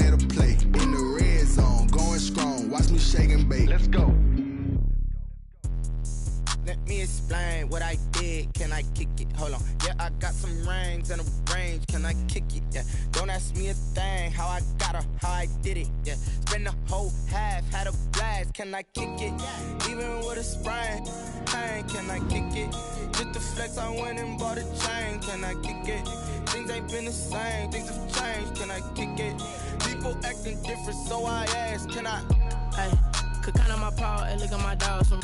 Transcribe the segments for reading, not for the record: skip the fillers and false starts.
prepare to play. In the red zone, going strong. Watch me shake and bake. Let's go. Let me explain what I did. Can I kick it? Hold on. Yeah, I got some rings and a range. Can I kick it? Yeah. Don't ask me a thing. How I got her, how I did it. Yeah. Spend the whole half, had a blast. Can I kick it? Even with a sprain, pain. Can I kick it? Just the flex, I went and bought a chain. Can I kick it? Things ain't been the same. Things have changed. Can I kick it? People acting different, so I asked. Can I? Hey, could count on my power and look at my dogs from.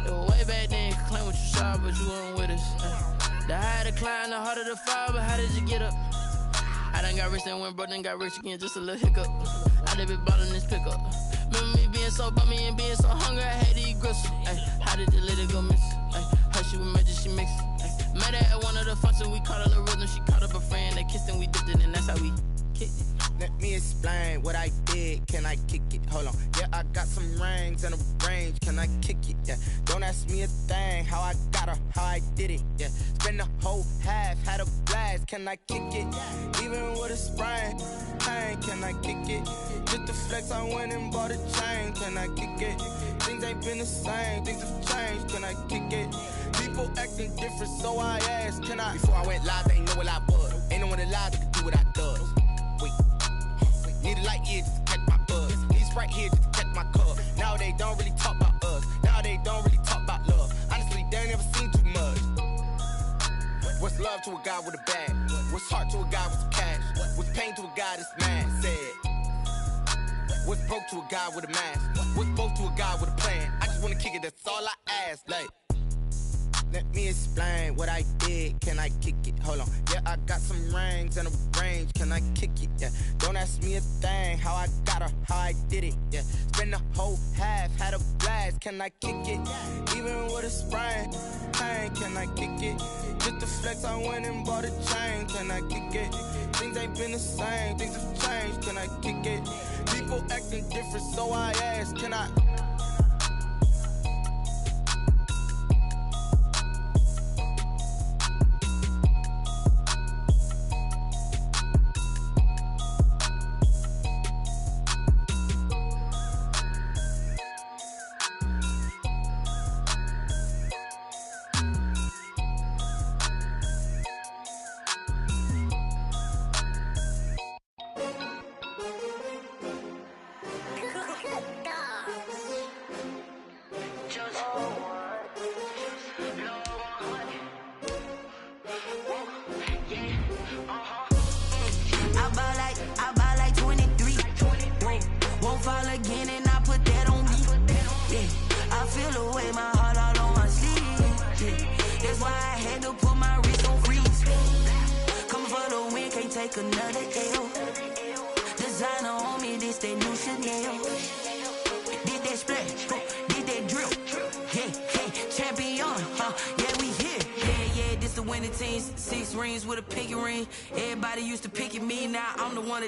It was way back then, could claim what you saw, but you weren't with us. The higher the climb, the harder the fall, but how did you get up? I done got rich and went broke, then got rich again, just a little hiccup. I done been ballin' this pickup. Remember me being so bummy and being so hungry, I had to eat gristle. How did the lady go miss? Her she was magic, she mixed. Met her at one of the functions, we caught her the rhythm, she caught up a friend, they kissed and we dipped it, and that's how we kicked it. Let me explain what I did. Can I kick it? Hold on. Yeah, I got some rings and a range. Can I kick it? Yeah. Don't ask me a thing. How I got her, how I did it. Yeah. Spend the whole half, had a blast. Can I kick it? Even with a sprain, pain. Can I kick it? Just the flex, I went and bought a chain. Can I kick it? Things ain't been the same. Things have changed. Can I kick it? People acting different, so I asked. Can I? Before I went live, they ain't know what I was. Ain't no one alive that could do what I does. Wait. Need a light here just to catch my buzz. Need Sprite here just to catch my cup. Now they don't really talk about us. Now they don't really talk about love. Honestly, they ain't never seen too much. What's love to a guy with a bag? What's heart to a guy with some cash? What's pain to a guy that's mad? Said. What's broke to a guy with a mask? What's both to a guy with a plan? I just wanna kick it, that's all I ask. Like, let me explain what I did. Can I kick it? Hold on. Yeah, I got some rings and a range. Can I kick it? Yeah. Don't ask me a thing. How I got her, how I did it. Yeah. Spend the whole half, had a blast. Can I kick it? Even with a sprain, pain. Can I kick it? Just the flex, I went and bought a chain. Can I kick it? Things ain't been the same. Things have changed. Can I kick it? People acting different, so I asked. Can I?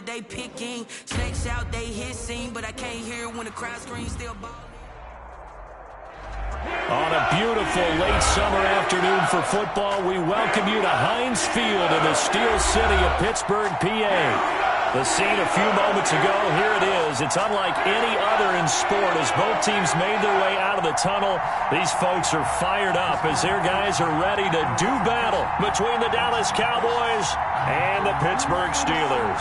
They picking, snakes out, they hissing, but I can't hear when the crowd screams still ball. On a beautiful late summer afternoon for football, we welcome you to Heinz Field in the Steel City of Pittsburgh, PA. The scene a few moments ago, here it is. It's unlike any other in sport as both teams made their way out of the tunnel. These folks are fired up as their guys are ready to do battle between the Dallas Cowboys and the Pittsburgh Steelers.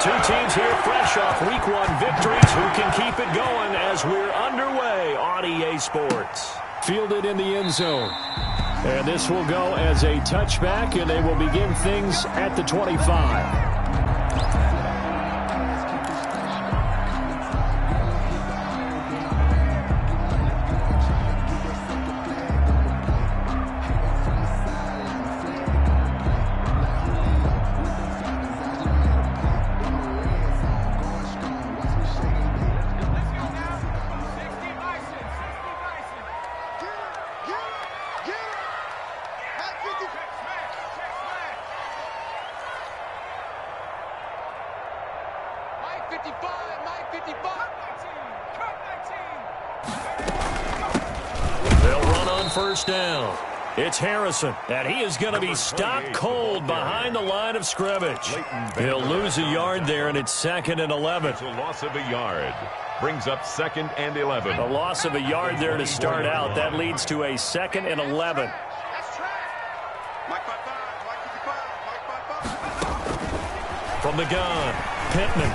Two teams here fresh off Week 1 victories. Who can keep it going as we're underway on EA Sports? Fielded in the end zone. And this will go as a touchback, and they will begin things at the 25. first down. It's Harrison, and he is going to be stopped cold behind the line of scrimmage. He'll lose a yard there, and it's 2nd and 11. It's a loss of a yard. Brings up 2nd and 11. A loss of a yard there to start out. That leads to a 2nd and 11. From the gun, Pittman.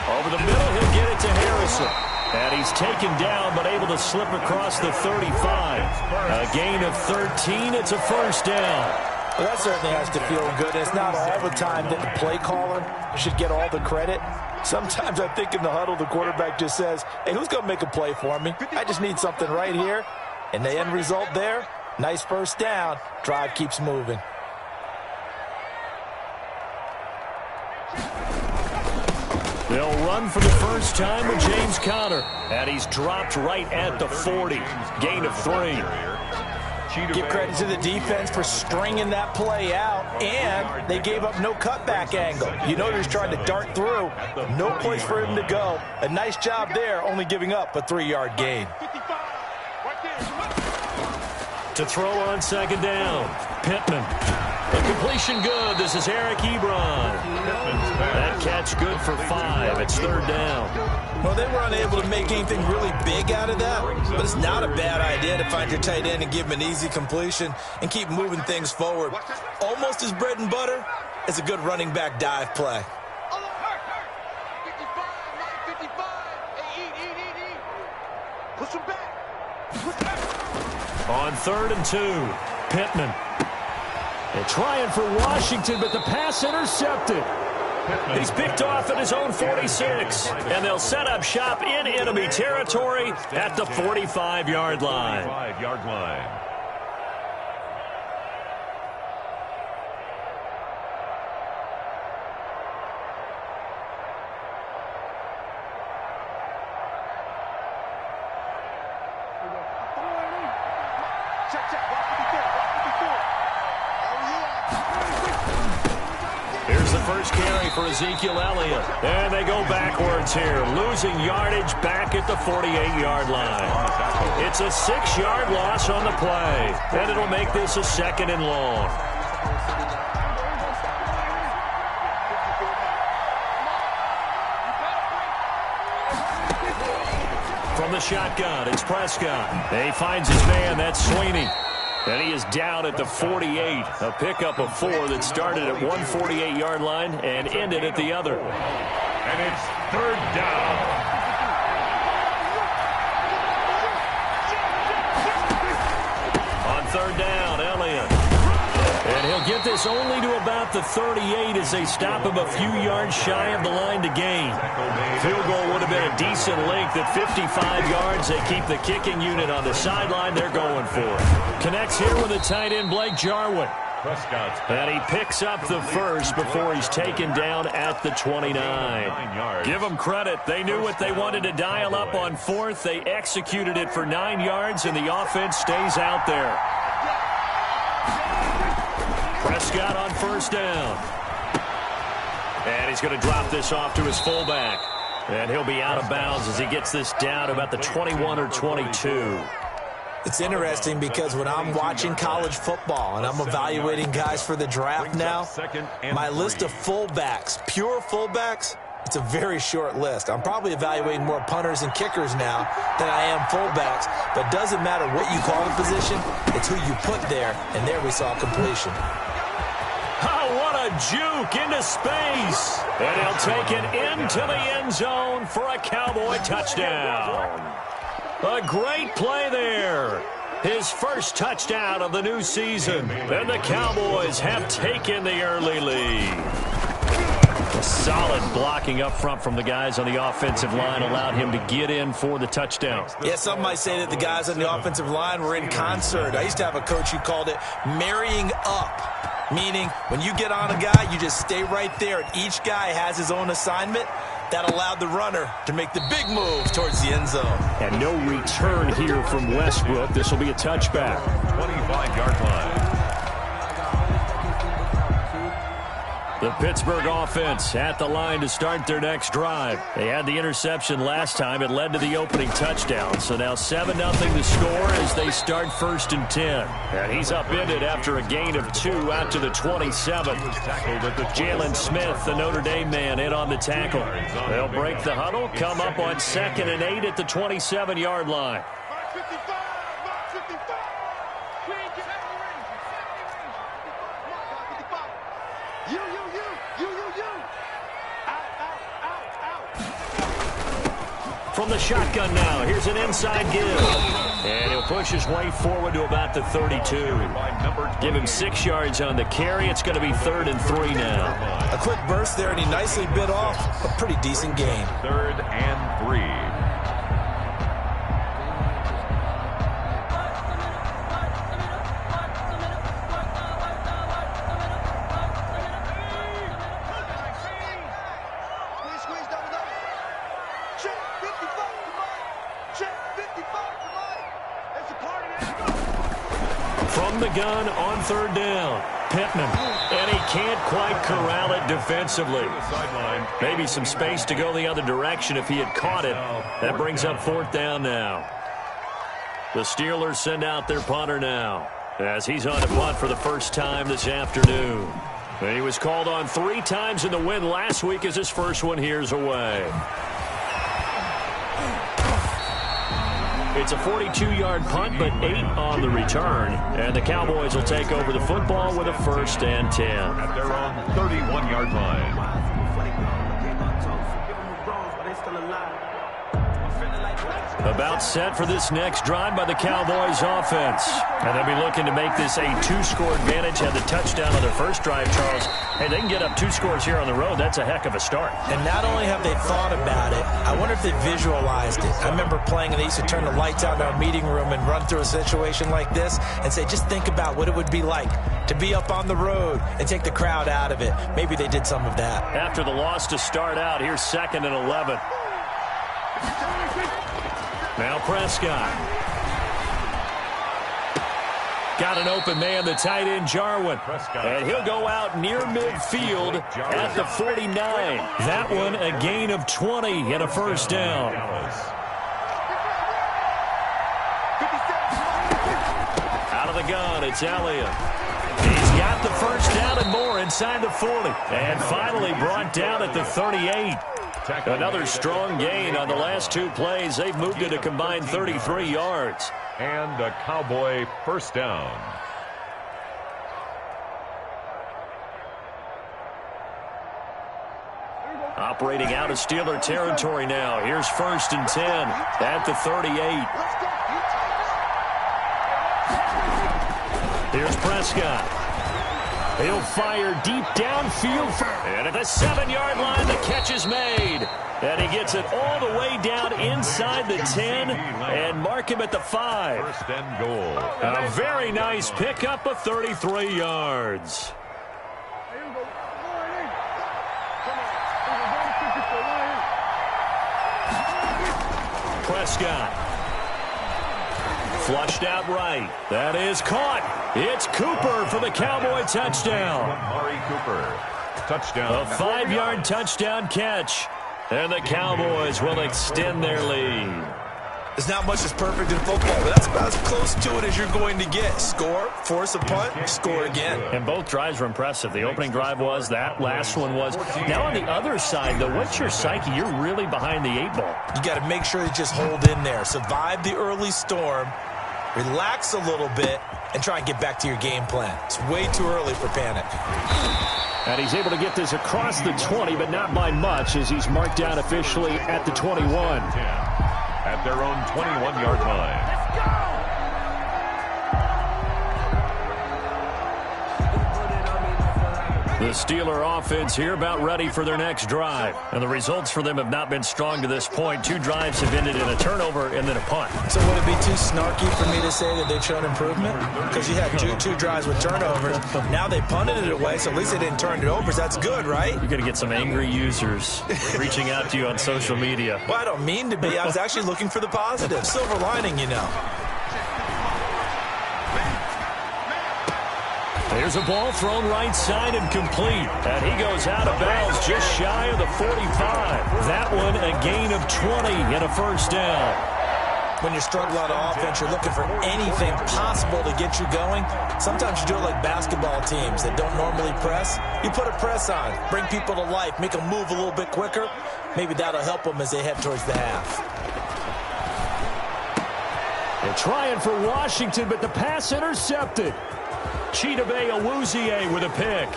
Over the middle, he'll get it to Harrison. And he's taken down, but able to slip across the 35. A gain of 13. It's a first down. Well, that certainly has to feel good. It's not all the time that the play caller should get all the credit. Sometimes I think in the huddle, the quarterback just says, hey, who's going to make a play for me? I just need something right here. And the end result there, nice first down. Drive keeps moving. They'll run for the first time with James Conner. And he's dropped right at the 40. Gain of 3. Give credit to the defense for stringing that play out, and they gave up no cutback angle. You know, he's trying to dart through. No place for him to go. A nice job there, only giving up a 3-yard gain. To throw on 2nd down, Pittman. The completion good. This is Eric Ebron. That catch good for 5. It's 3rd down. Well, they were unable to make anything really big out of that, but it's not a bad idea to find your tight end and give him an easy completion and keep moving things forward. Almost as bread and butter as a good running back dive play. On 3rd and 2, Pittman. They're trying for Washington, but the pass intercepted. He's picked off at his own 46, and they'll set up shop in enemy territory at the 45-yard line. 45-yard line. Here's the first carry for Ezekiel Elliott. And they go backwards here, losing yardage back at the 48-yard line. It's a 6-yard loss on the play, and it'll make this a 2nd and long. From the shotgun, it's Prescott. He finds his man, that's Sweeney. And he is down at the 48. A pickup of 4 that started at one 48-yard line and ended at the other. And it's 3rd down. On 3rd down, Elliott. And he'll get this only to about the 38 as they stop him a few yards shy of the line to gain. Field goal would have been a decent length at 55 yards. They keep the kicking unit on the sideline. They're going for it. Connects here with the tight end, Blake Jarwin. And he picks up the first before he's taken down at the 29. Give them credit. They knew what they wanted to dial up on 4th. They executed it for 9 yards, and the offense stays out there. Prescott on 1st down. And he's going to drop this off to his fullback. And he'll be out of bounds as he gets this down to about the 21 or 22. It's interesting because when I'm watching college football and I'm evaluating guys for the draft now, my list of fullbacks, pure fullbacks, it's a very short list. I'm probably evaluating more punters and kickers now than I am fullbacks. But it doesn't matter what you call the position, it's who you put there. And there we saw completion. Oh, what a juke into space. And he'll take it into the end zone for a Cowboy touchdown. A great play there. His first touchdown of the new season. And the Cowboys have taken the early lead. A solid blocking up front from the guys on the offensive line allowed him to get in for the touchdown. Yeah, some might say that the guys on the offensive line were in concert. I used to have a coach who called it marrying up, meaning when you get on a guy, you just stay right there, and each guy has his own assignment. That allowed the runner to make the big move towards the end zone. And no return here from Westbrook. This will be a touchback. 25-yard line. The Pittsburgh offense at the line to start their next drive. They had the interception last time. It led to the opening touchdown. So now 7-0 to score as they start 1st and 10. And he's upended after a gain of 2 out to the 27. Jalen Smith, the Notre Dame man, in on the tackle. They'll break the huddle, come up on 2nd and 8 at the 27-yard line. From the shotgun now, here's an inside give. And he'll push his way forward to about the 32. Give him 6 yards on the carry. It's going to be 3rd and 3 now. A quick burst there, and he nicely bit off a pretty decent gain. 3rd and 3. From the gun on 3rd down, Pittman, and he can't quite corral it defensively. Maybe some space to go the other direction if he had caught it. That brings up 4th down now. The Steelers send out their punter now as he's on to punt for the first time this afternoon. And he was called on 3 times in the win last week as his first one here's away. It's a 42-yard punt, but 8 on the return. And the Cowboys will take over the football with a 1st and 10. At their own 31-yard line. About set for this next drive by the Cowboys offense. And they'll be looking to make this a 2-score advantage. Had the touchdown on their first drive, Charles. Hey, they can get up 2 scores here on the road. That's a heck of a start. And not only have they thought about it, I wonder if they visualized it. I remember playing, and they used to turn the lights out in our meeting room and run through a situation like this and say, just think about what it would be like to be up on the road and take the crowd out of it. Maybe they did some of that. After the loss to start out, here's 2nd and 11. Now Prescott. Got an open man, the tight end Jarwin. And he'll go out near midfield at the 49. That one a gain of 20 and a 1st down. Out of the gun, it's Elliott. He's got the 1st down and more inside the 40. And finally brought down at the 38. Another strong gain on the last 2 plays. They've moved it a combined 33 yards. And a Cowboy 1st down. Operating out of Steeler territory now. Here's 1st and 10 at the 38. Here's Prescott. He'll fire deep downfield. And at the 7-yard line, the catch is made. And he gets it all the way down inside the 10 and mark him at the 5. 1st and goal. A very nice pickup of 33 yards. Prescott. Flushed out right. That is caught. It's Cooper for the Cowboy touchdown. Amari Cooper. Touchdown. A 5-yard touchdown catch. And the Cowboys will extend their lead. There's not much that's perfect in football, but that's about as close to it as you're going to get. Score, force a punt, score again. And both drives were impressive. The opening drive was, that last one was. Now on the other side, though, what's your psyche? You're really behind the 8 ball. You got to make sure you just hold in there. Survive the early storm, relax a little bit, and try and get back to your game plan. It's way too early for panic. And he's able to get this across the 20, but not by much, as he's marked down officially at the 21. At their own 21-yard line. The Steeler offense here about ready for their next drive. And the results for them have not been strong to this point. 2 drives have ended in a turnover and then a punt. So would it be too snarky for me to say that they've shown improvement? Because you had two drives with turnovers. Now they punted it away, so at least they didn't turn it over. So that's good, right? You're going to get some angry users reaching out to you on social media. Well, I don't mean to be. I was actually looking for the positive. Silver lining, you know. There's a ball thrown right side and complete. And he goes out of bounds just shy of the 45. That one a gain of 20 and a first down. When you're struggling on offense, you're looking for anything possible to get you going. Sometimes you do it like basketball teams that don't normally press. You put a press on, bring people to life, make them move a little bit quicker. Maybe that'll help them as they head towards the half. They're trying for Washington, but the pass intercepted. Chidobe Awuzie with a pick.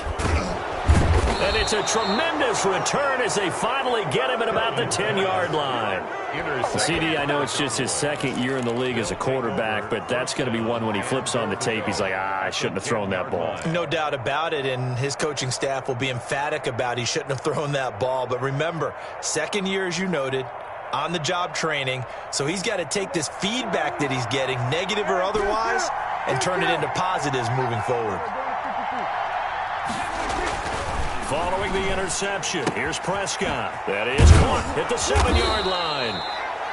And it's a tremendous return as they finally get him at about the 10-yard line. CD, I know it's just his second year in the league as a quarterback, but that's going to be one when he flips on the tape. He's like, I shouldn't have thrown that ball. No doubt about it, and his coaching staff will be emphatic about he shouldn't have thrown that ball. But remember, second year, as you noted, on-the-job training, so he's got to take this feedback that he's getting, negative or otherwise, and turn it into positives moving forward. Following the interception, here's Prescott. That is caught at the 7-yard line.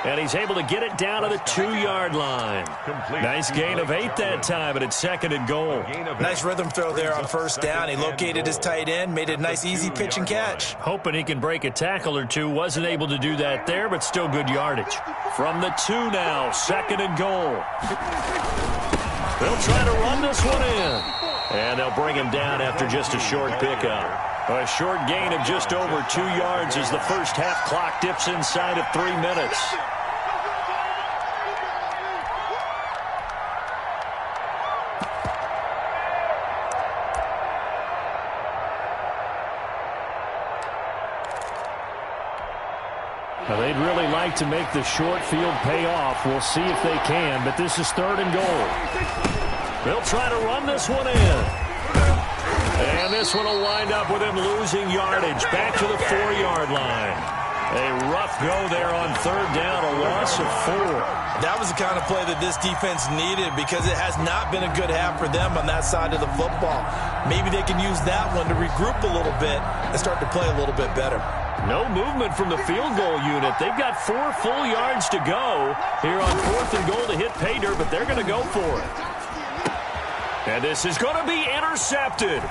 And he's able to get it down to the 2-yard line. Nice gain of 8 that time, but it's 2nd and goal. Nice rhythm throw there on first down. He located his tight end, made it a nice, easy pitch and catch. Hoping he can break a tackle or two. Wasn't able to do that there, but still good yardage. From the 2 now, 2nd and goal. They'll try to run this one in. And they'll bring him down after just a short pickup. A short gain of just over 2 yards as the first half clock dips inside of 3 minutes. Now they'd really like to make the short field pay off. We'll see if they can, but this is 3rd and goal. They'll try to run this one in. And this one will wind up with him losing yardage back to the 4-yard line. A rough go there on 3rd down, a loss of 4. That was the kind of play that this defense needed because it has not been a good half for them on that side of the football. Maybe they can use that one to regroup a little bit and start to play a little bit better. No movement from the field goal unit. They've got 4 full yards to go here on 4th and goal to hit pay dirt, but they're going to go for it. And this is going to be intercepted.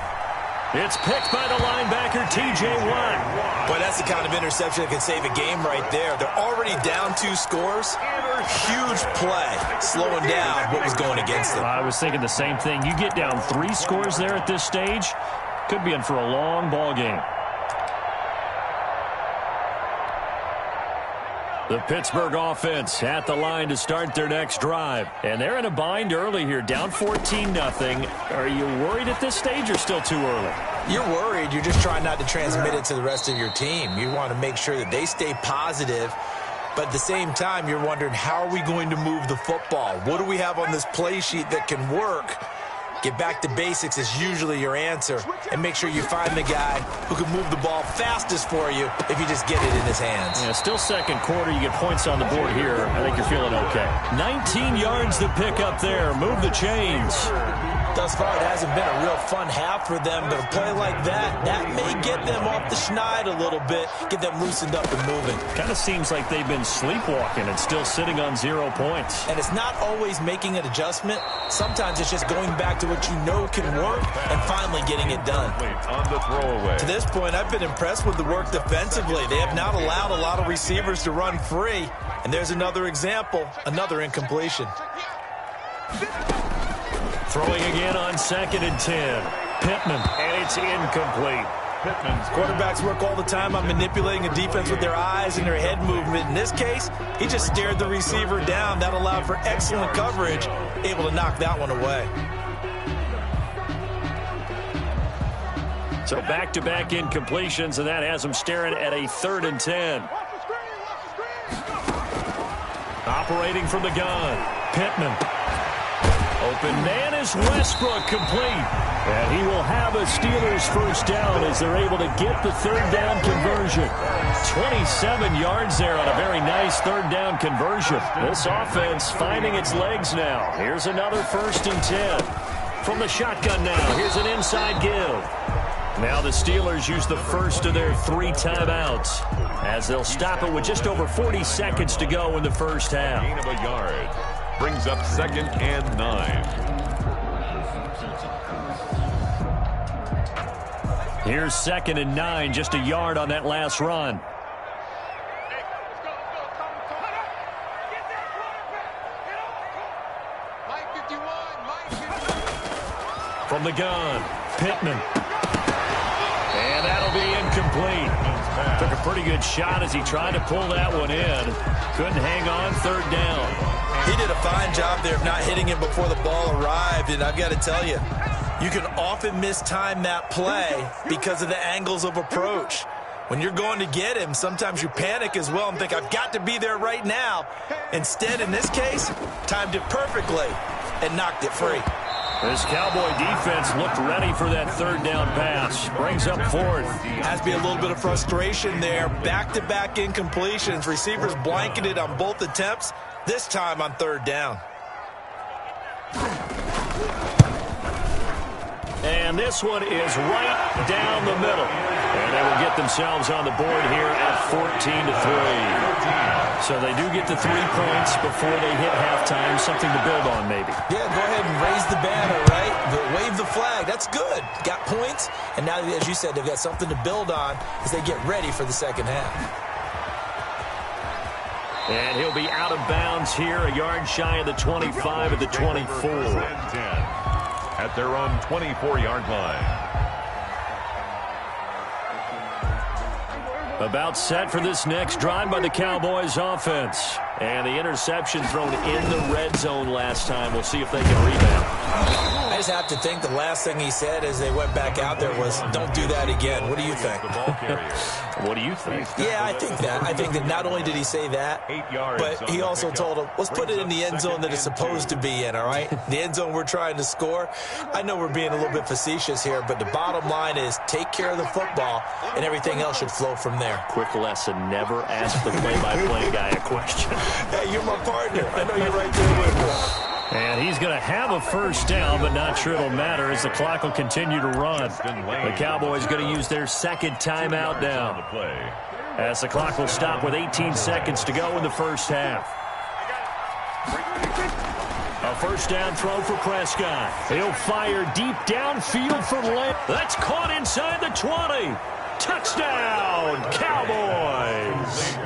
It's picked by the linebacker, T.J. Watt. Boy, that's the kind of interception that can save a game right there. They're already down 2 scores. Huge play, slowing down what was going against them. I was thinking the same thing. You get down 3 scores there at this stage, could be in for a long ball game. The Pittsburgh offense at the line to start their next drive. And they're in a bind early here, down 14-0. Are you worried at this stage or still too early? You're worried. You're just trying not to transmit it to the rest of your team. You want to make sure that they stay positive. But at the same time, you're wondering, how are we going to move the football? What do we have on this play sheet that can work? Get back to basics is usually your answer. And make sure you find the guy who can move the ball fastest for you if you just get it in his hands. Yeah, still 2nd quarter. You get points on the board here. I think you're feeling okay. 19 yards to pick up there. Move the chains. Thus far, it hasn't been a real fun half for them, but a play like that may get them off the schneid a little bit, get them loosened up and moving. Kind of seems like they've been sleepwalking and still sitting on 0 points. And it's not always making an adjustment. Sometimes it's just going back to what you know can work and finally getting it done. On the throwaway. To this point, I've been impressed with the work defensively. They have not allowed a lot of receivers to run free. And there's another example, another incompletion. Throwing again on 2nd and 10. Pittman, and it's incomplete. Pittman's quarterbacks work all the time on manipulating a defense with their eyes and their head movement. In this case, he just stared the receiver down. That allowed for excellent coverage, able to knock that one away. So back-to-back incompletions, and that has him staring at a 3rd and 10. Operating from the gun, Pittman. Open man is Westbrook, complete. And he will have a Steelers first down as they're able to get the 3rd down conversion. 27 yards there on a very nice 3rd down conversion. This offense finding its legs now. Here's another 1st and 10. From the shotgun now, here's an inside give. Now the Steelers use the first of their 3 timeouts as they'll stop it with just over 40 seconds to go in the first half. Gain of a yard. Brings up 2nd and 9. Here's 2nd and 9, just a yard on that last run. From the gun, Pittman. And that'll be incomplete. Took a pretty good shot as he tried to pull that one in. Couldn't hang on, 3rd down. He did a fine job there of not hitting him before the ball arrived, and I've got to tell you, you can often mistime that play because of the angles of approach. When you're going to get him, sometimes you panic as well and think, I've got to be there right now. Instead, in this case, timed it perfectly and knocked it free. This Cowboy defense looked ready for that 3rd down pass. Brings up 4th. Has to be a little bit of frustration there. Back-to-back incompletions. Receivers blanketed on both attempts, this time on 3rd down. And this one is right down the middle. And they will get themselves on the board here at 14-3. So they do get the 3 points before they hit halftime. Something to build on, maybe. Yeah, go ahead and raise the banner, right? Wave the flag. That's good. Got points. And now, as you said, they've got something to build on as they get ready for the second half. And he'll be out of bounds here, a yard shy of the 25 at the 24. At their own 24-yard line. About set for this next drive by the Cowboys offense. And the interception thrown in the red zone last time. We'll see if they can rebound. I just have to think the last thing he said as they went back out there was, don't do that again. What do you think? What do you think? Yeah, I think that. I think that not only did he say that, but he also told him, let's put it in the end zone that it's supposed to be in, all right? The end zone we're trying to score. I know we're being a little bit facetious here, but the bottom line is take care of the football, and everything else should flow from there. Quick lesson, never ask the play-by-play guy a question. Hey, you're my partner. I know you're right there with me. And he's going to have a 1st down, but not sure it'll matter as the clock will continue to run. The Cowboys going to use their 2nd timeout now, as the clock will stop with 18 seconds to go in the 1st half. A 1st down throw for Prescott. He'll fire deep downfield for Lamb. That's caught inside the 20. Touchdown, Cowboys!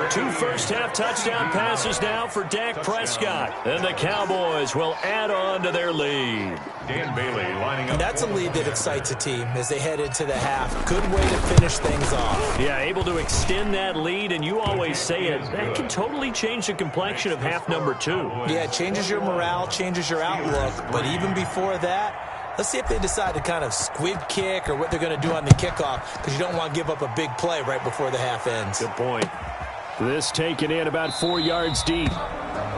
2 first-half touchdown passes now for Dak Prescott. And the Cowboys will add on to their lead. Dan Bailey lining up. And that's a lead that excites a team as they head into the half. Good way to finish things off. Yeah, able to extend that lead, and you always say it, that can totally change the complexion of half number 2. Yeah, it changes your morale, changes your outlook. But even before that, let's see if they decide to kind of squib kick or what they're going to do on the kickoff, because you don't want to give up a big play right before the half ends. Good point. This taken in about 4 yards deep.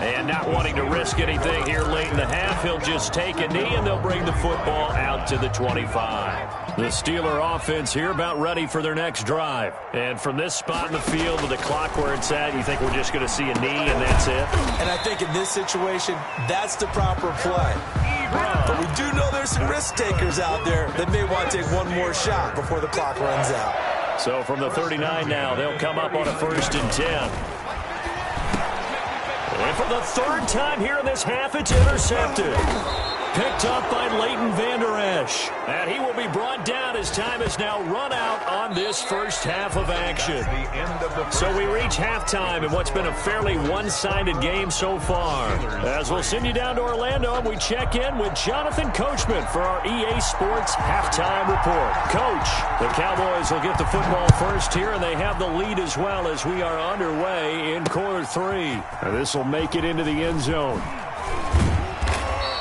And not wanting to risk anything here late in the half, he'll just take a knee, and they'll bring the football out to the 25. The Steeler offense here about ready for their next drive. And from this spot in the field with the clock where it's at, you think we're just going to see a knee and that's it? And I think in this situation, that's the proper play. But we do know there's some risk takers out there that may want to take one more shot before the clock runs out. So from the 39 now, they'll come up on a 1st and 10. And for the 3rd time here in this half, it's intercepted. Picked up by Leighton Vander Esch. And he will be brought down as time has now run out on this 1st half of action. So we reach halftime in what's been a fairly one-sided game so far. As we'll send you down to Orlando, and we check in with Jonathan Coachman for our EA Sports Halftime Report. Coach, the Cowboys will get the football first here, and they have the lead as well as we are underway in quarter 3. And this will make it into the end zone.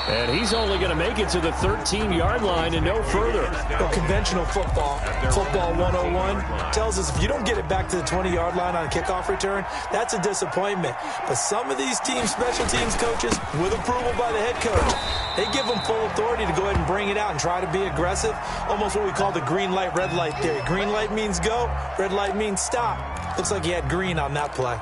And he's only going to make it to the 13-yard line and no further. Well, conventional football 101, tells us if you don't get it back to the 20-yard line on a kickoff return, that's a disappointment. But some of these teams, special teams coaches, with approval by the head coach, they give them full authority to go ahead and bring it out and try to be aggressive. Almost what we call the green light, red light theory. Green light means go, red light means stop. Looks like he had green on that play.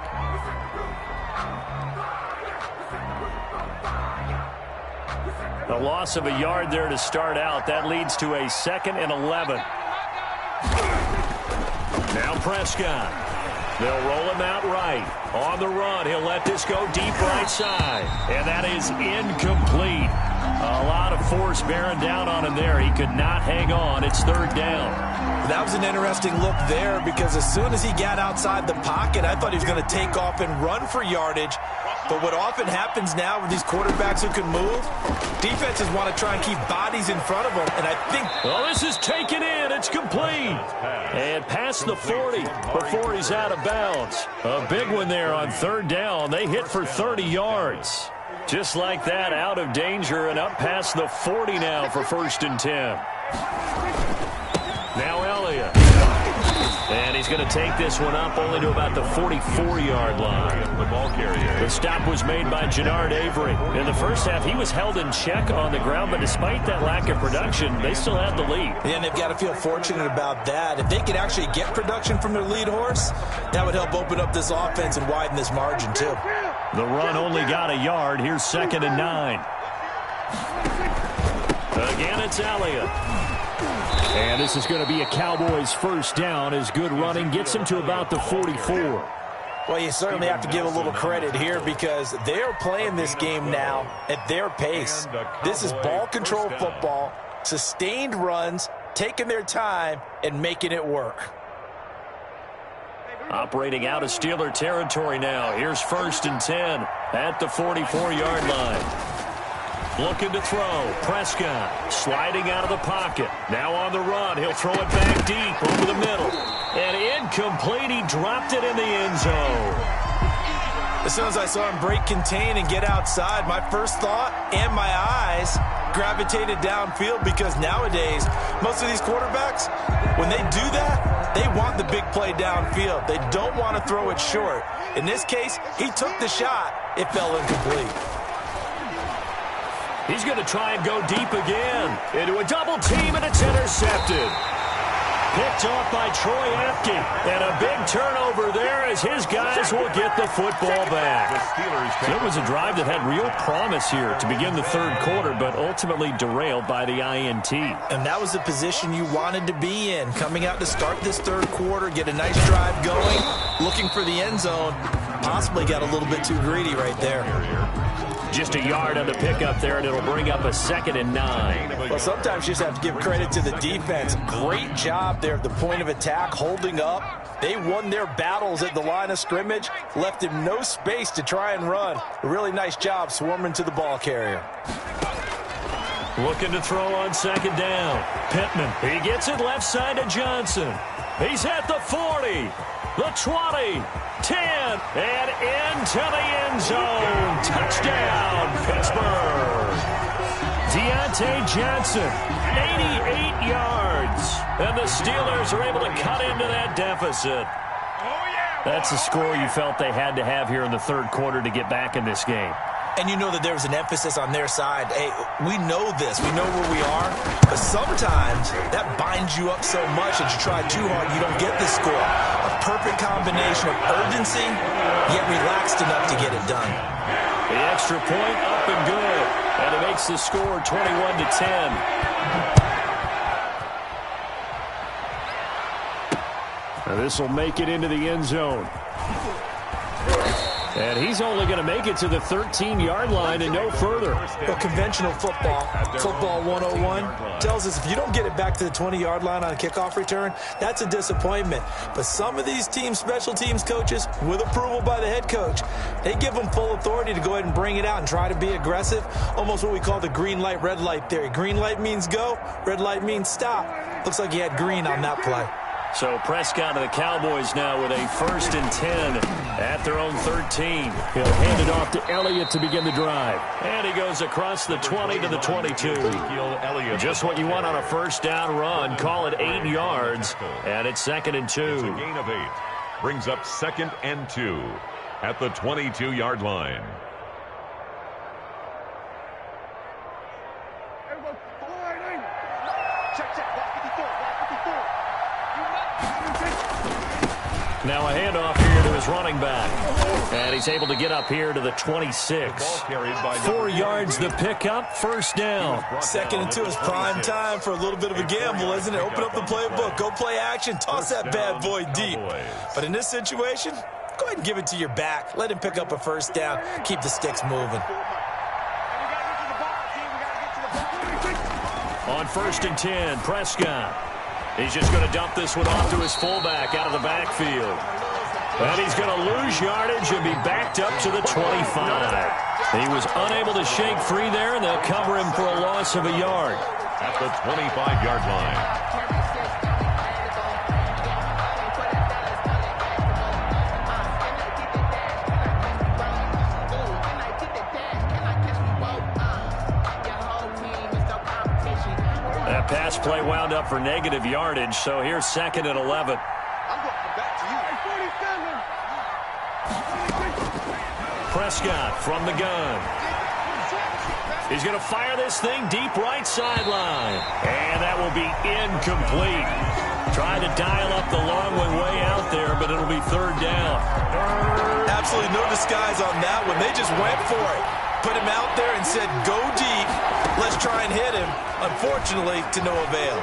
A loss of a yard there to start out. That leads to a 2nd and 11. Now Prescott. They'll roll him out right. On the run, he'll let this go deep right side. And that is incomplete. A lot of force bearing down on him there. He could not hang on. It's third down. That was an interesting look there because as soon as he got outside the pocket, I thought he was going to take off and run for yardage. But what often happens now with these quarterbacks who can move, defenses want to try and keep bodies in front of them. And I think... Well, this is taken in. It's complete. And past the 40 before he's out of bounds. A big one there on third down. They hit for 30 yards. Just like that, out of danger and up past the 40 now for 1st and 10. Now Elliott. And he's going to take this one up only to about the 44-yard line. The ball carrier. The stop was made by Jannard Avery. In the first half, he was held in check on the ground, but despite that lack of production, they still had the lead. And they've got to feel fortunate about that. If they could actually get production from their lead horse, that would help open up this offense and widen this margin, too. The run only got a yard. Here's 2nd and 9. Again, it's Elliott. And this is going to be a Cowboys first down as good running gets him to about the 44. Well, you certainly have to give a little credit here because they're playing this game now at their pace. This is ball control football, sustained runs, taking their time, and making it work. Operating out of Steeler territory now. Here's 1st and 10 at the 44-yard line. Looking to throw. Prescott sliding out of the pocket. Now on the run. He'll throw it back deep over the middle. And incomplete. He dropped it in the end zone. As soon as I saw him break contain and get outside, my first thought and my eyes gravitated downfield because nowadays, most of these quarterbacks, when they do that, they want the big play downfield. They don't want to throw it short. In this case, he took the shot. It fell incomplete. He's going to try and go deep again. Into a double team, and it's intercepted. Picked off by Troy Apke. And a big turnover there as his guys will get the football back. So it was a drive that had real promise here to begin the third quarter, but ultimately derailed by the INT. And that was the position you wanted to be in. Coming out to start this third quarter, get a nice drive going, looking for the end zone. Possibly got a little bit too greedy right there. Just a yard on the pickup there, and it'll bring up a 2nd and 9. Well, sometimes you just have to give credit to the defense. Great job there at the point of attack, holding up. They won their battles at the line of scrimmage, left him no space to try and run. A really nice job swarming to the ball carrier. Looking to throw on 2nd down. Pittman, he gets it left side to Johnson. He's at the 40, the 20, 10, and into the end zone. Touchdown, Pittsburgh. Deontay Johnson, 88 yards. And the Steelers are able to cut into that deficit. That's a score you felt they had to have here in the third quarter to get back in this game. And you know that there was an emphasis on their side. Hey, we know this. We know where we are. But sometimes that binds you up so much that you try too hard, you don't get the score. A perfect combination of urgency, yet relaxed enough to get it done. The extra point up and good. And it makes the score 21-10. This will make it into the end zone. And he's only going to make it to the 13-yard line and no further. Well, conventional football 101, tells us if you don't get it back to the 20-yard line on a kickoff return, that's a disappointment. But some of these teams, special teams coaches, with approval by the head coach, they give them full authority to go ahead and bring it out and try to be aggressive, almost what we call the green light, red light theory. Green light means go, red light means stop. Looks like he had green on that play. So Prescott of the Cowboys now with a 1st and 10 at their own 13. He'll hand it off to Elliott to begin the drive. And he goes across the 20 to the 22. Just what you want on a first down run. Call it 8 yards. And it's 2nd and 2. It's a gain of 8. Brings up 2nd and 2 at the 22-yard line. Now a handoff here to his running back. And he's able to get up here to the 26. 4 yards the pickup, first down. 2nd and 2 is prime time for a little bit of a gamble, isn't it? Open up the playbook, go play action, toss that bad boy deep. But in this situation, go ahead and give it to your back. Let him pick up a first down. Keep the sticks moving. On 1st and 10, Prescott. He's just going to dump this one off to his fullback out of the backfield. And he's going to lose yardage and be backed up to the 25. He was unable to shake free there, and they'll cover him for a loss of a yard. At the 25-yard line. That pass play wound up for negative yardage, so here's 2nd and 11. Prescott from the gun. He's going to fire this thing deep right sideline. And that will be incomplete. Trying to dial up the long one way out there, but it'll be 3rd down. Absolutely no disguise on that one. They just went for it. Put him out there and said, go deep. Let's try and hit him. Unfortunately, to no avail.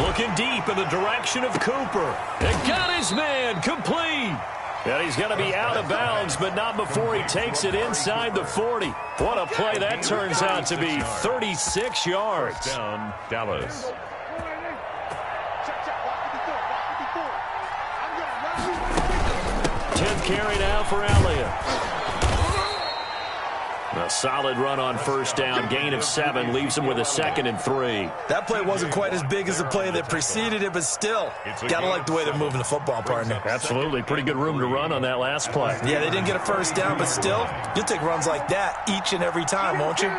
Looking deep in the direction of Cooper. And got his man complete. And he's going to be out of bounds, but not before he takes it inside the 40. What a play that turns out to be. 36 yards. Down, Dallas. 10th carry now for Elliott. A solid run on 1st down. Gain of 7 leaves him with a 2nd and 3. That play wasn't quite as big as the play that preceded it, but still, got to like the way they're moving the football, partner. Absolutely. Pretty good room to run on that last play. Yeah, they didn't get a 1st down, but still, you'll take runs like that each and every time, won't you?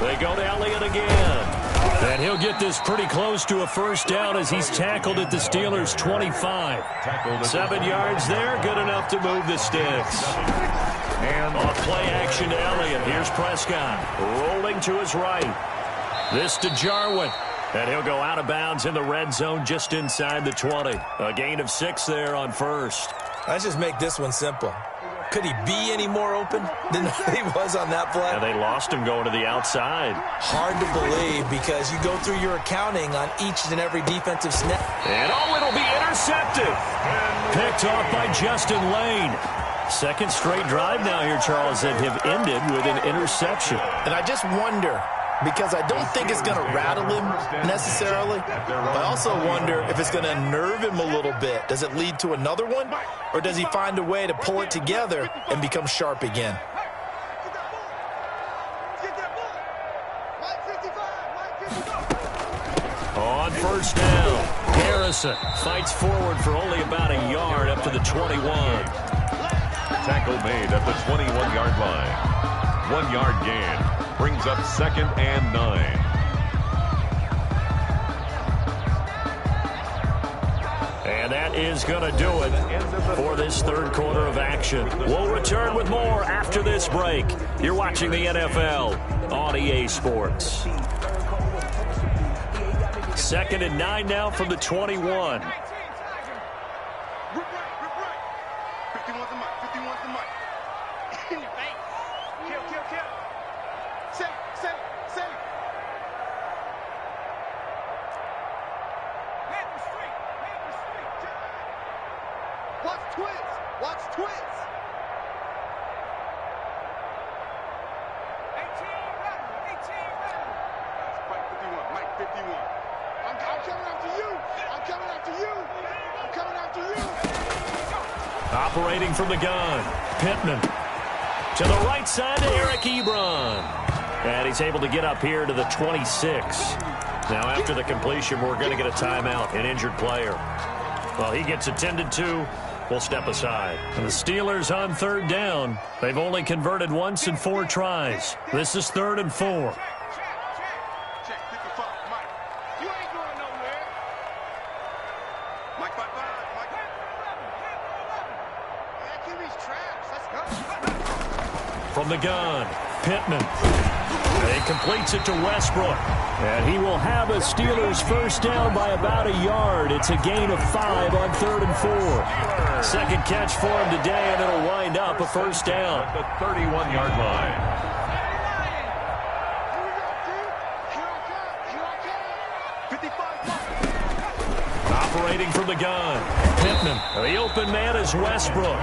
They go to Elliott again. And he'll get this pretty close to a 1st down as he's tackled at the Steelers' 25. 7 yards there, good enough to move the sticks. And off play action to Elliott. Here's Prescott rolling to his right. This to Jarwin. And he'll go out of bounds in the red zone just inside the 20. A gain of 6 there on 1st. Let's just make this one simple. Could he be any more open than he was on that play? And they lost him going to the outside. Hard to believe because you go through your accounting on each and every defensive snap. And it'll be intercepted. Picked off by Justin Lane. 2nd straight drive now here, Charles, that have ended with an interception. And I just wonder, because I don't think it's going to rattle him necessarily, but I also wonder if it's going to nerve him a little bit. Does it lead to another one, or does he find a way to pull it together and become sharp again? On 1st down, Harrison fights forward for only about a yard up to the 21. Tackle made at the 21-yard line. 1 yard gain. Brings up 2nd and 9. And that is going to do it for this 3rd quarter of action. We'll return with more after this break. You're watching the NFL on EA Sports. 2nd and 9 now from the 21. Operating from the gun, Pittman. To the right side to Eric Ebron. And he's able to get up here to the 26. Now after the completion, we're going to get a timeout, an injured player. Well, he gets attended to. We'll step aside. And the Steelers on 3rd down. They've only converted once in 4 tries. This is 3rd and 4. From the gun, Pittman. He completes it to Westbrook. And he will have a Steelers first down by about a yard. It's a gain of 5 on 3rd and 4. Second catch for him today, and it'll wind up a first down. At the 31-yard line. Operating from the gun, Pittman. The open man is Westbrook.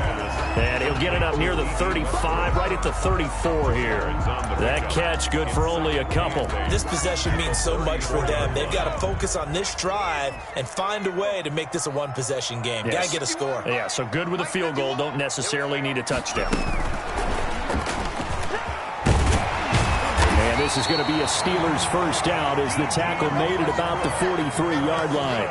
And he'll get it up near the 35, right at the 34 here. That catch good for only a couple. This possession means so much for them. They've got to focus on this drive and find a way to make this a one-possession game. Yes. Got to get a score. Yeah, so good with a field goal. Don't necessarily need a touchdown. And this is going to be a Steelers first down as the tackle made at about the 43-yard line.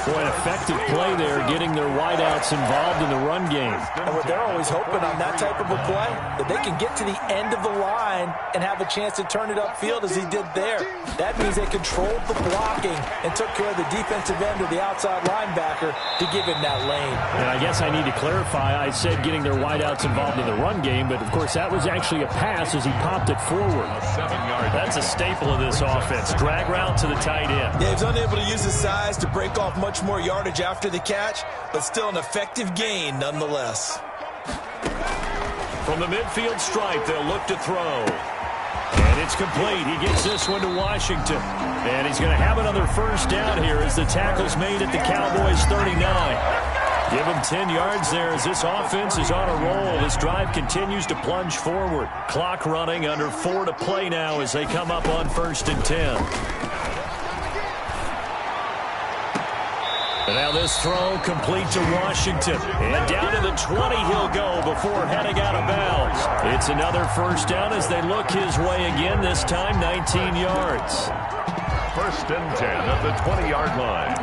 Boy, an effective play there, getting their wideouts involved in the run game. And what they're always hoping on that type of a play, that they can get to the end of the line and have a chance to turn it upfield as he did there. That means they controlled the blocking and took care of the defensive end or the outside linebacker to give him that lane. And I guess I need to clarify, I said getting their wideouts involved in the run game, but of course that was actually a pass as he popped it forward. 7 yards. That's a staple of this offense. Drag route to the tight end. Yeah, he was unable to use his size to break off much more yardage after the catch, but still an effective gain nonetheless. From the midfield stripe, they'll look to throw. And it's complete. He gets this one to Washington. And he's going to have another first down here as the tackle's made at the Cowboys' 39. Give him 10 yards there as this offense is on a roll. This drive continues to plunge forward. Clock running, under 4 to play now as they come up on 1st and 10. And now this throw complete to Washington. And down to the 20 he'll go before heading out of bounds. It's another first down as they look his way again, this time 19 yards. 1st and 10 at the 20-yard line.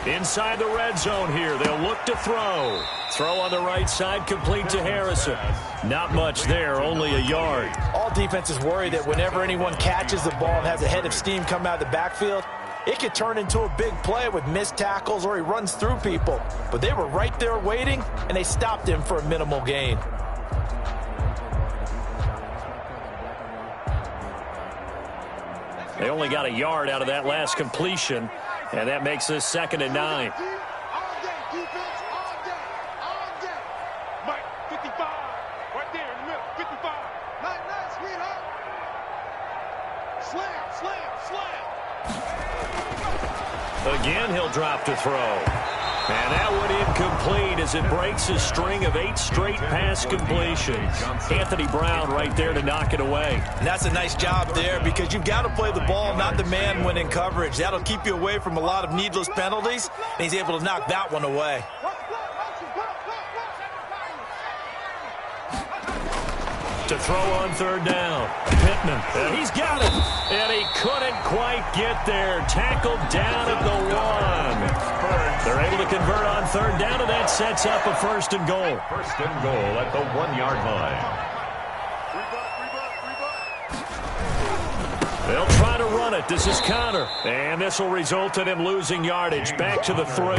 Inside the red zone here, they'll look to throw. Throw on the right side, complete to Harrison. Not much there, only a yard. All defenses worry that whenever anyone catches the ball and has a head of steam come out of the backfield, it could turn into a big play with missed tackles or he runs through people. But they were right there waiting, and they stopped him for a minimal gain. They only got a yard out of that last completion, and that makes this 2nd and 9. Again, he'll drop to throw. And that one incomplete as it breaks a string of 8 straight pass completions. Anthony Brown right there to knock it away. And that's a nice job there because you've got to play the ball, not the man when in coverage. That'll keep you away from a lot of needless penalties, and he's able to knock that one away. To throw on 3rd down. Pittman. And he's got it. And he couldn't quite get there. Tackled down at the 1. They're able to convert on 3rd down, and that sets up a 1st and goal. 1st and goal at the 1-yard line. They'll try to run it. This is Connor. And this will result in him losing yardage back to the 3.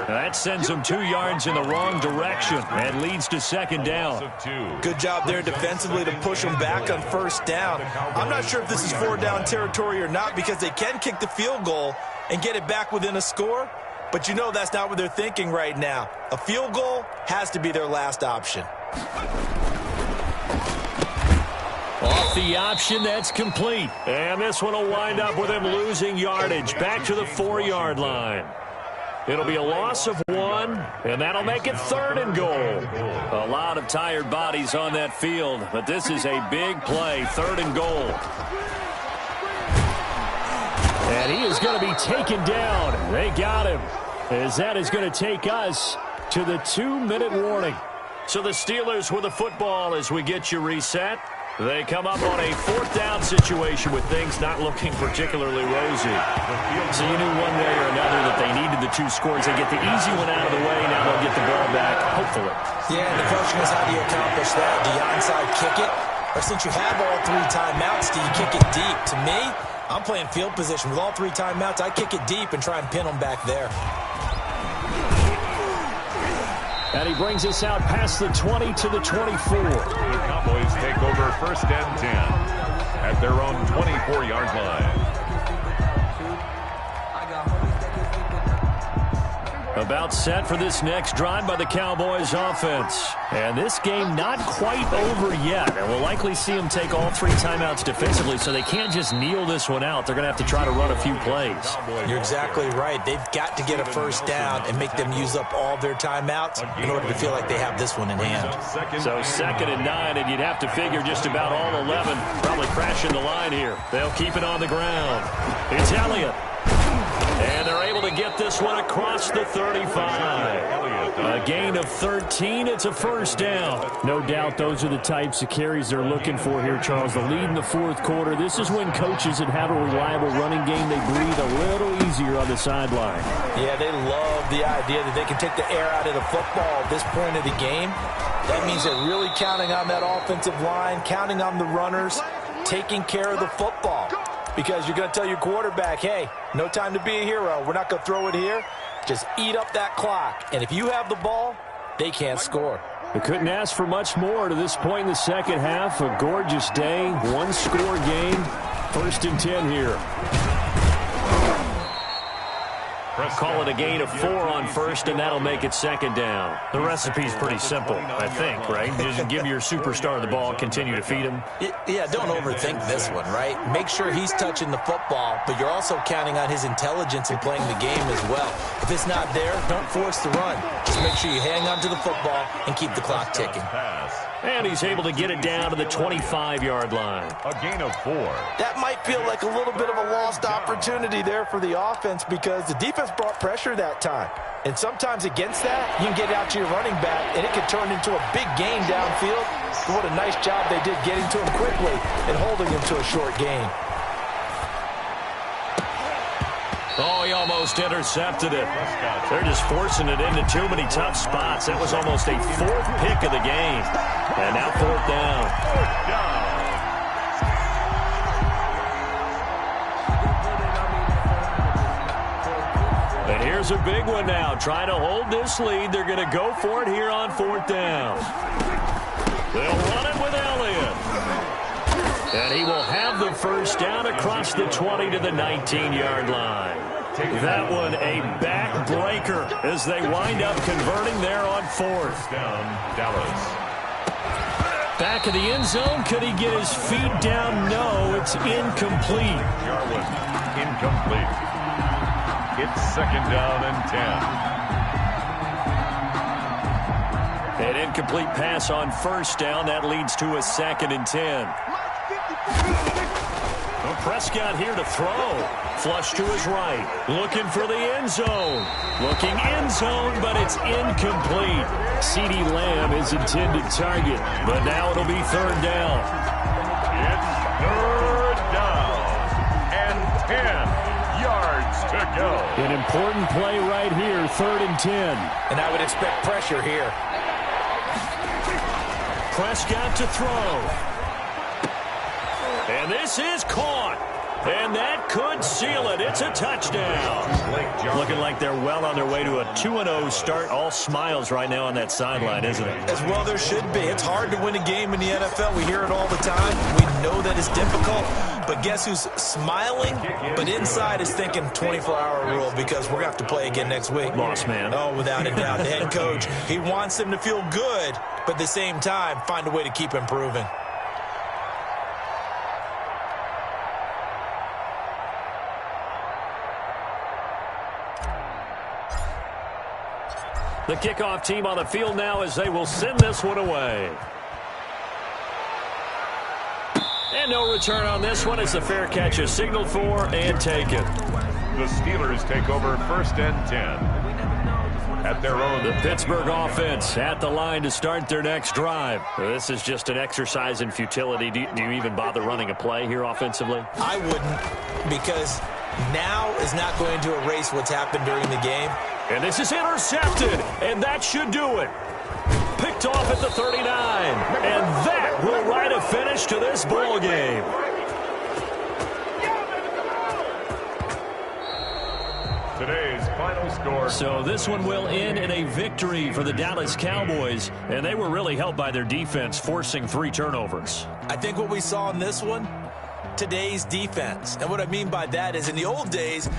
That sends him 2 yards in the wrong direction and leads to 2nd down. Good job there defensively to push him back on 1st down. I'm not sure if this is 4-down territory or not because they can kick the field goal and get it back within a score. But you know that's not what they're thinking right now. A field goal has to be their last option. Off the option, that's complete. And this one will wind up with him losing yardage back to the 4-yard line. It'll be a loss of 1, and that'll make it 3rd and goal. A lot of tired bodies on that field, but this is a big play, 3rd and goal. And he is going to be taken down. They got him, as that is going to take us to the 2-minute warning. So the Steelers with the football as we get you reset. They come up on a 4th down situation with things not looking particularly rosy. So you knew one way or another that they needed the 2 scores. They get the easy one out of the way. Now they'll get the ball back, hopefully. Yeah, and the question is, how do you accomplish that? Do you onside kick it? Or since you have all 3 timeouts, do you kick it deep? To me, I'm playing field position. With all 3 timeouts, I kick it deep and try and pin them back there. And he brings us out past the 20 to the 24. The Cowboys take over 1st and 10 at their own 24-yard line. About set for this next drive by the Cowboys offense. And this game not quite over yet. And we'll likely see them take all 3 timeouts defensively, so they can't just kneel this one out. They're going to have to try to run a few plays. You're exactly right. They've got to get a 1st down and make them use up all their timeouts in order to feel like they have this one in hand. So 2nd and 9, and you'd have to figure just about all 11 probably crashing the line here. They'll keep it on the ground. It's Elliott. And they're able to get this one across the 35. A gain of 13. It's a 1st down. No doubt those are the types of carries they're looking for here, Charles. The lead in the 4th quarter. This is when coaches that have a reliable running game, they breathe a little easier on the sideline. Yeah, they love the idea that they can take the air out of the football at this point of the game. That means they're really counting on that offensive line, counting on the runners, taking care of the football. Because you're going to tell your quarterback, hey, no time to be a hero. We're not going to throw it here. Just eat up that clock. And if you have the ball, they can't score. They couldn't ask for much more to this point in the 2nd half. A gorgeous day, 1-score game. 1st and 10 here. Call it a gain of 4 on 1st, and that'll make it 2nd down. The recipe's pretty simple, I think, right? Just give your superstar the ball, continue to feed him. Yeah, don't overthink this one, right? Make sure he's touching the football, but you're also counting on his intelligence in playing the game as well. If it's not there, don't force the run. Just make sure you hang on to the football and keep the clock ticking. And he's able to get it down to the 25-yard line. A gain of 4. That might feel like a little bit of a lost opportunity there for the offense because the defense brought pressure that time. And sometimes against that, you can get out to your running back, and it can turn into a big gain downfield. But what a nice job they did getting to him quickly and holding him to a short gain. Oh, he almost intercepted it. They're just forcing it into too many tough spots. That was almost a 4th pick of the game. And now 4th down. And here's a big one now. Trying to hold this lead. They're going to go for it here on 4th down. They'll run it with Elliott. And he will have the 1st down across the 20 to the 19-yard line. That one a backbreaker as they wind up converting there on 4th. Down, Dallas. Back of the end zone. Could he get his feet down? No, it's incomplete. Jarwin, incomplete. It's 2nd down and 10. An incomplete pass on 1st down. That leads to a 2nd and 10. Well, Prescott here to throw. Flush to his right. Looking for the end zone. Looking end zone, but it's incomplete. CeeDee Lamb is intended target, but now it'll be 3rd down. It's 3rd down and 10 yards to go. An important play right here, 3rd and 10. And I would expect pressure here. Prescott to throw. And this is caught. And that could seal it. It's a touchdown. Looking like they're well on their way to a 2-0 start. All smiles right now on that sideline, isn't it? As well there should be. It's hard to win a game in the NFL. We hear it all the time. We know that it's difficult. But guess who's smiling? But inside is thinking 24-hour rule because we're going to have to play again next week. Boss man. Oh, without a doubt. The head coach, he wants them to feel good, but at the same time, find a way to keep improving. The kickoff team on the field now as they will send this one away. And no return on this one. It's a fair catch, a signal for and taken. The Steelers take over 1st and 10. at their own. The Pittsburgh offense at the line to start their next drive. This is just an exercise in futility. Do you even bother running a play here offensively? I wouldn't, because now is not going to erase what's happened during the game. And this is intercepted, and that should do it. Picked off at the 39, and that will write a finish to this ball game. Today's final score. So this one will end in a victory for the Dallas Cowboys, and they were really helped by their defense forcing 3 turnovers. I think what we saw in this one, today's defense. And what I mean by that is in the old days,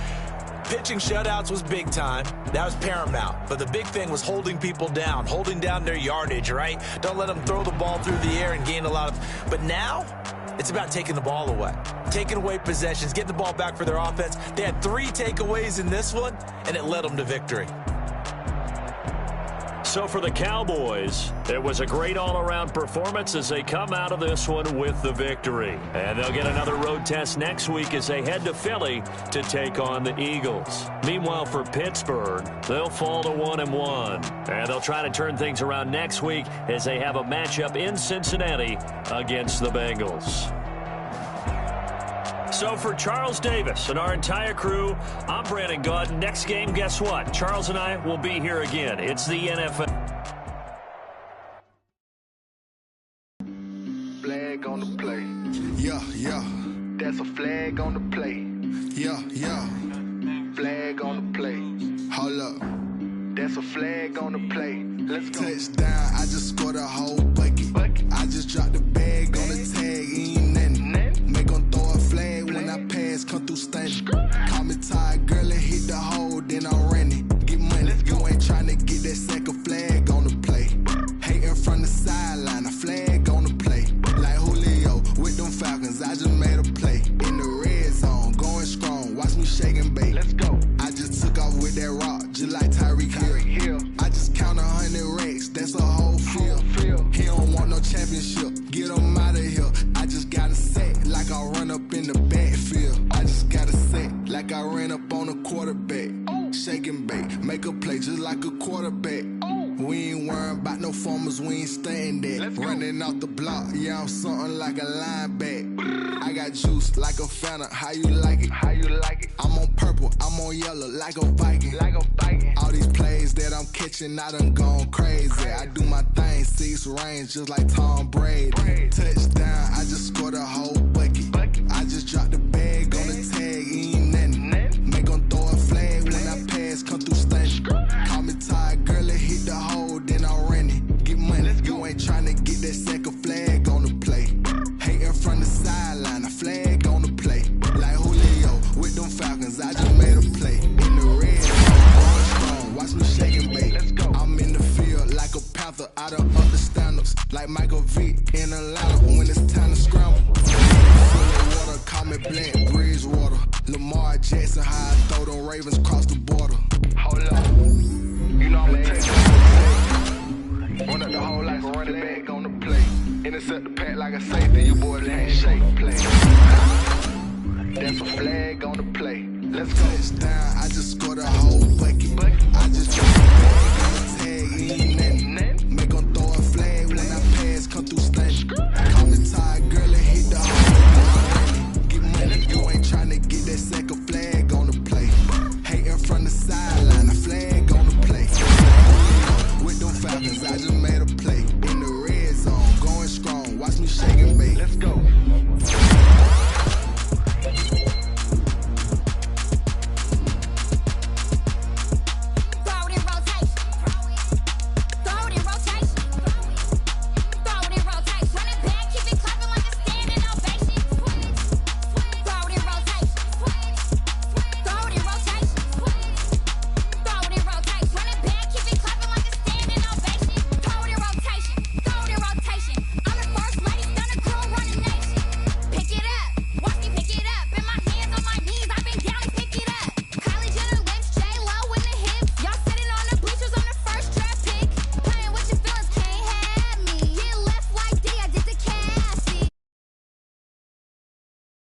pitching shutouts was big time. That was paramount. But the big thing was holding people down, holding down their yardage, right? Don't let them throw the ball through the air and gain a lot of... But now, it's about taking the ball away. Taking away possessions, getting the ball back for their offense. They had 3 takeaways in this one, and it led them to victory. So for the Cowboys, it was a great all-around performance as they come out of this one with the victory. And they'll get another road test next week as they head to Philly to take on the Eagles. Meanwhile, for Pittsburgh, they'll fall to 1-1. And they'll try to turn things around next week as they have a matchup in Cincinnati against the Bengals. So for Charles Davis and our entire crew, I'm Brandon Gaunt. Next game, guess what? Charles and I will be here again. It's the NFL. Flag on the play. Yeah, yeah. That's a flag on the play. Yeah, yeah. Flag on the play. Hold up. That's a flag on the play. Let's go. Touchdown, I just scored a whole bucket. I just dropped the bag on the tag, ain't nothing. Make them throw a flag when I pass, come through stunning. Call me tired, girl, and hit the hole, then I'm running. Get money, you ain't trying to get that second flag on the play. Hating from the sideline, a flag on the play. Like Julio with them Falcons, I just made a play. In the red zone, going strong, watch me shake and bake. Let's go. I just took off with that rock, just like Tyreek Hill. I just count 100 racks, that's a whole field. He don't want no championship, get him out of here. I just got a set, like I run up in the backfield. I just got a set, like I ran up on a quarterback. Shake and bake, make a play just like a quarterback. We ain't worrying about no formers, we ain't staying there. Running off the block, yeah, I'm something like a linebacker. I got juice like a Fanta, how you like it? How you like it? I'm on purple, I'm on yellow, like a Viking. Like a Viking. All these plays that I'm catching, I done gone crazy. I do my thing, 6 range, just like Tom Brady. Touchdown, I just scored a whole bucket. I just dropped the bag on the tag, ain't nothing. Make them throw a flag when I pass, come through stunning. Call me tired, girl, and hit the hole, then I'm running. Get money, you ain't trying to get that second flag on the play. Hating from the sideline, a flag on the play. Like Julio with them Falcons, I just made a play. In the red zone, watch me shake and bake. Let's go. I'm in the field like a panther, I done up the standards. Like Michael Vick in Atlanta when it's time to scramble. Full of water, call me Black Bridgewater. Lamar Jackson, how I throw them Ravens cross the border. Hold up. You know I'm gonna take it. Run up the hole like a running back on the play. Intercept the pack like a safety, your boy handshake play. That's a flag on the play. Let's go. Touchdown, I just scored